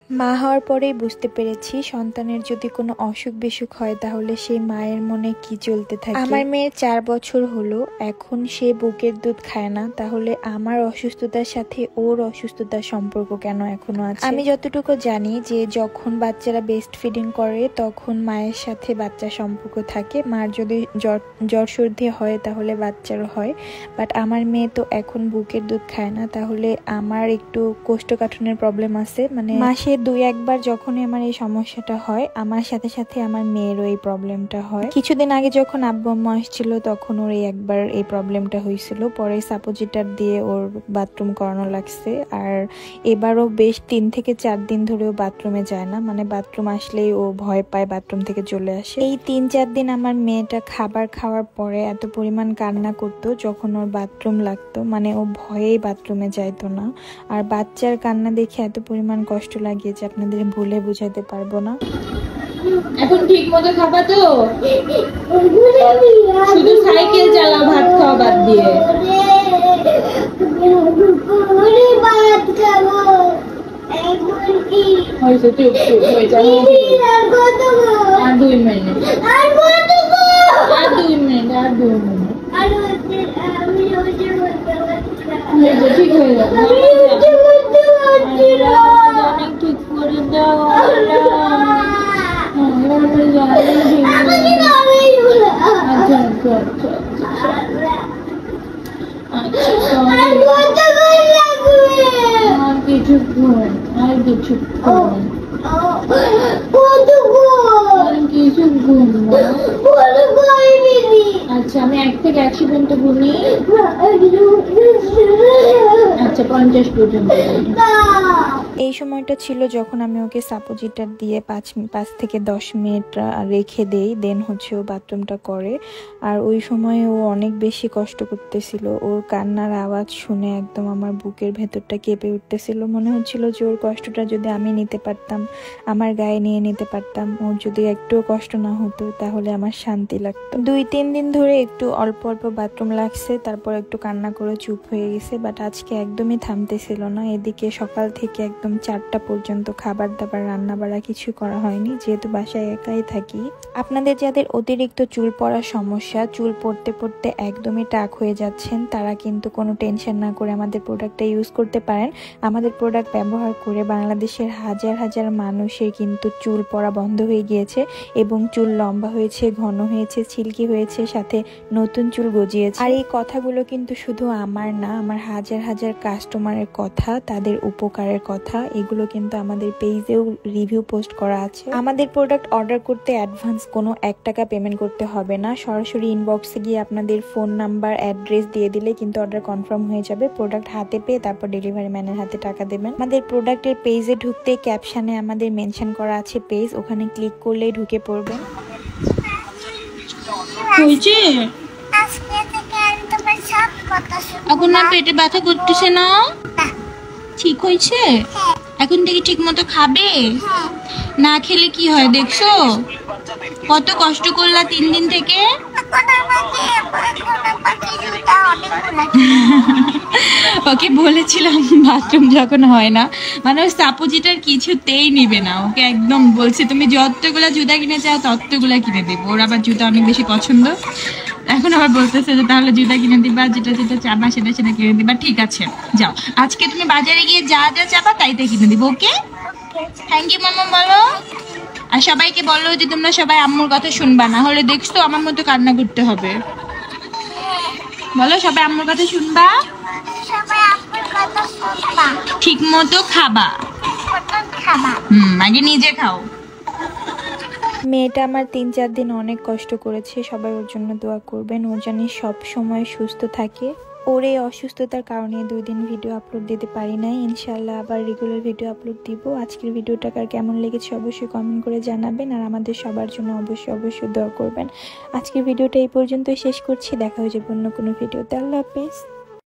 মা হওয়ার পরেই বুঝতে পেরেছি সন্তানের যদি কোনো অসুখ বিসুখ হয় তাহলে সেই মায়ের মনে কি চলতে থাকে। আমার মেয়ের 4 বছর হলো, এখন সে বুকের দুধ খায় না, তাহলে আমার অসুস্থতার সাথে ওর অসুস্থতার সম্পর্ক কেন এখনো আছে? আমি যতটুকু জানি যে যখন বাচ্চারা বেস্ট ফিডিং করে তখন মায়ের সাথে বাচ্চার সম্পর্ক থাকে, মার যদি জ্বর সর্দি হয় তাহলে বাচ্চারও হয়। বাট আমার মেয়ে তো এখন বুকের দুধ খায় না, তাহলে আমার একটু কোষ্ঠকাঠিন্যের প্রবলেম আছে। মানে মাসে 2-1 বার যখনই আমার এই সমস্যাটা হয়, আমার সাথে সাথে আমার মেয়েরও এই প্রবলেমটা হয়। কিছুদিন আগে যখন আব্বু আম্মু আসছিল তখন ওর একবার এই প্রবলেমটা হয়েছিল, পরে সাপোজিটার দিয়ে ওর বাথরুম করানো লাগছে। আর এবারও বেশ 3 থেকে 4 দিন ধরেও বাথরুমে যায় না, মানে বাথরুম আসলেই ও ভয় পায়, বাথরুম থেকে চলে আসে। এই 3-4 দিন আমার মেয়েটা খাবার খাওয়ার পরে এত পরিমাণ কান্না করতো যখন ওর বাথরুম লাগতো, মানে ও ভয়েই বাথরুমে যাইতো না। আর বাচ্চার কান্না দেখে এত পরিমাণ কষ্ট লাগিয়েছে আপনাদের বলে বুঝাতে পারবো না। এখন ঠিক মতো খাবা তো? শুধু সাইকেল চালাও ভাত খাওয়া বাদ দিয়ে। হয়েছে, চুপ চুপ হয়ে যাও। আর 2 মিনিট, আর 2 মিনিট, আর 2 মিনিট। ঠিক হয়ে যাবে, ঠিক করে দাও। আচ্ছা, আমি 1 থেকে 100 পর্যন্ত গুনি। আচ্ছা, 50 পর্যন্ত। এই সময়টা ছিল যখন আমি ওকে সাপোজিটার দিয়ে 5 থেকে 10 মিনিট রেখে দেই, দেন হচ্ছে ও বাথরুমটা করে। আর ওই সময় ও অনেক বেশি কষ্ট করতেছিল, ওর কান্নার আওয়াজ শুনে একদম আমার বুকের ভেতরটা কেঁপে উঠতেছিল। মনে হচ্ছিল যে ওর কষ্টটা যদি আমি নিতে পারতাম, আমার গায়ে নিয়ে নিতে পারতাম, ওর যদি একটুও কষ্ট না হতো তাহলে আমার শান্তি লাগতো। 2-3 দিন ধরে একটু অল্প অল্প বাথরুম লাগছে, তারপর একটু কান্না করে চুপ হয়ে গেছে। বাট আজকে একদমই থামতেছিল না। এদিকে সকাল থেকে একদম 4টা পর্যন্ত খাবার দাবার রান্না বাড়া কিছু করা হয়নি, যেহেতু বাসায় একাই থাকি। আপনাদের যাদের অতিরিক্ত চুল পড়ার সমস্যা, চুল পড়তে পড়তে একদমই টাক হয়ে যাচ্ছেন, তারা কিন্তু কোনো টেনশন না করে আমাদের প্রোডাক্টটা ইউজ করতে পারেন। আমাদের প্রোডাক্ট ব্যবহার করে বাংলাদেশের হাজার হাজার মানুষের কিন্তু চুল পড়া বন্ধ হয়ে গিয়েছে এবং চুল লম্বা হয়েছে, ঘন হয়েছে, সিল্কি হয়েছে, সাথে নতুন চুল গজিয়েছে। আর এই কথাগুলো কিন্তু শুধু আমার না, আমার হাজার হাজার কাস্টমারের কথা, তাদের উপকারের কথা। এগুলো কিন্তু আমাদের পেজেও রিভিউ পোস্ট করা আছে। আমাদের প্রোডাক্ট অর্ডার করতে অ্যাডভান্স কোনো 1 টাকা পেমেন্ট করতে হবে না। সরাসরি ইনবক্সে গিয়ে আপনাদের ফোন নাম্বার, অ্যাড্রেস দিয়ে দিলে কিন্তু অর্ডার কনফার্ম হয়ে যাবে। প্রোডাক্ট হাতে পেয়ে তারপর ডেলিভারি ম্যানের হাতে টাকা দেবেন। আমাদের প্রোডাক্টের পেজে ঢুকতে ক্যাপশনে আমাদের মেনশন করা আছে পেজ, ওখানে ক্লিক করলেই ঢুকে পড়বেন। হয়েছে? এখন আর পেটে ব্যথা করতেছে না? ঠিক হয়েছে? এখন থেকে ঠিক মতো খাবে? না খেলে কি হয় দেখছো? কত কষ্ট করলা 3 দিন থেকে। ওকে বলেছিলাম বাথরুম যখন হয় না, মানে ওই সাপোজিটার কিছুতেই নিবে না। ওকে একদম বলছে তুমি যতগুলা জুতা কিনে চাও ততগুলা কিনে দেবো। ওর আবার জুতা অনেক বেশি পছন্দ। এখন আবার বলতেছে যে তাহলে জুতা কিনে দিবা, যেটা যেটা চাবা সেটা সেটা কিনে দিবা। ঠিক আছে, যাও, আজকে তুমি বাজারে গিয়ে যা যা চাবা তাই তাই কিনে দিবো। ওকে, থ্যাংক ইউ মামা বলো। আর সবাইকে বলো যে তোমরা সবাই আম্মুর কথা শুনবা, না হলে দেখছো আমার মতো কান্না করতে হবে। বলো সবাই আম্মুর কথা শুনবা, ঠিক মতো খাবা। আগে নিজে খাও। মেয়েটা আমার 3-4 দিন অনেক কষ্ট করেছে, সবাই ওর জন্য দোয়া করবেন। ও জানি সব সময় সুস্থ থাকে। ওর এই অসুস্থতার কারণে 2 দিন ভিডিও আপলোড দিতে পারি নাই। ইনশাআল্লাহ আবার রেগুলার ভিডিও আপলোড দিব। আজকের ভিডিওটা কার কেমন লেগেছে অবশ্যই কমেন্ট করে জানাবেন, আর আমাদের সবার জন্য অবশ্যই দোয়া করবেন। আজকের ভিডিওটা এই পর্যন্তই শেষ করছি, দেখা হয়ে যাবে অন্য কোনো ভিডিওতে। আল্লাহ হাফেজ।